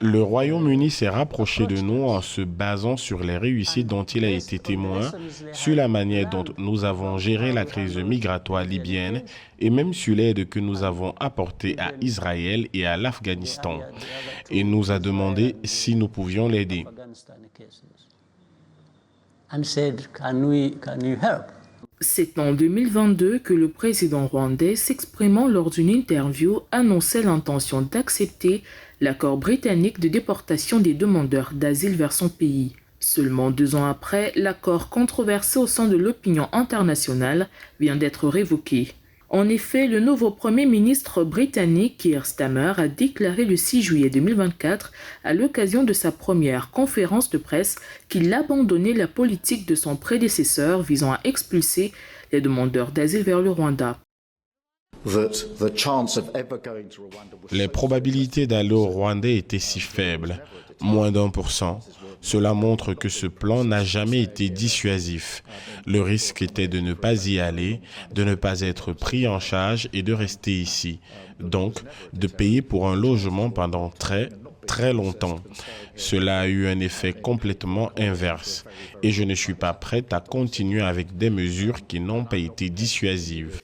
Le Royaume-Uni s'est rapproché de nous en se basant sur les réussites dont il a été témoin, sur la manière dont nous avons géré la crise migratoire libyenne et même sur l'aide que nous avons apportée à Israël et à l'Afghanistan. Et nous a demandé si nous pouvions l'aider. C'est en 2022 que le président rwandais, s'exprimant lors d'une interview, annonçait l'intention d'accepter l'accord britannique de déportation des demandeurs d'asile vers son pays. Seulement 2 ans après, l'accord controversé au sein de l'opinion internationale vient d'être révoqué. En effet, le nouveau Premier ministre britannique Keir Starmer a déclaré le 6 juillet 2024, à l'occasion de sa première conférence de presse, qu'il abandonnait la politique de son prédécesseur visant à expulser les demandeurs d'asile vers le Rwanda. Les probabilités d'aller au Rwanda étaient si faibles, moins d'1%. Cela montre que ce plan n'a jamais été dissuasif. Le risque était de ne pas y aller, de ne pas être pris en charge et de rester ici. Donc, de payer pour un logement pendant très longtemps. Cela a eu un effet complètement inverse. Et je ne suis pas prête à continuer avec des mesures qui n'ont pas été dissuasives.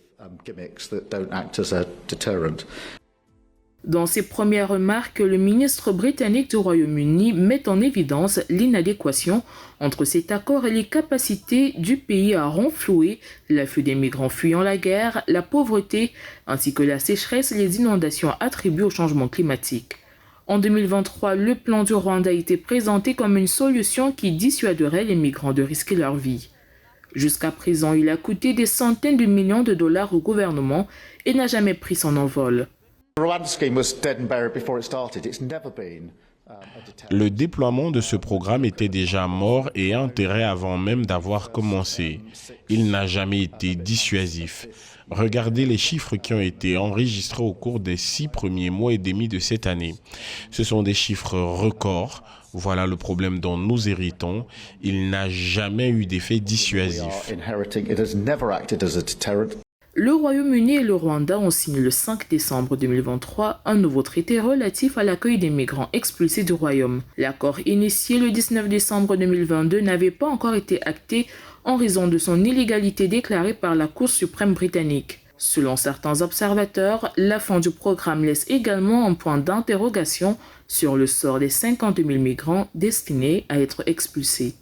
Dans ses premières remarques, le ministre britannique du Royaume-Uni met en évidence l'inadéquation entre cet accord et les capacités du pays à renflouer l'afflux des migrants fuyant la guerre, la pauvreté, ainsi que la sécheresse et les inondations attribuées au changement climatique. En 2023, le plan du Rwanda a été présenté comme une solution qui dissuaderait les migrants de risquer leur vie. Jusqu'à présent, il a coûté des centaines de millions de dollars au gouvernement et n'a jamais pris son envol. Le déploiement de ce programme était déjà mort et enterré avant même d'avoir commencé. Il n'a jamais été dissuasif. Regardez les chiffres qui ont été enregistrés au cours des 6 premiers mois et demi de cette année. Ce sont des chiffres records. Voilà le problème dont nous héritons. Il n'a jamais eu d'effet dissuasif. Le Royaume-Uni et le Rwanda ont signé le 5 décembre 2023 un nouveau traité relatif à l'accueil des migrants expulsés du Royaume. L'accord initié le 19 décembre 2022 n'avait pas encore été acté en raison de son illégalité déclarée par la Cour suprême britannique. Selon certains observateurs, la fin du programme laisse également un point d'interrogation sur le sort des 52 000 migrants destinés à être expulsés.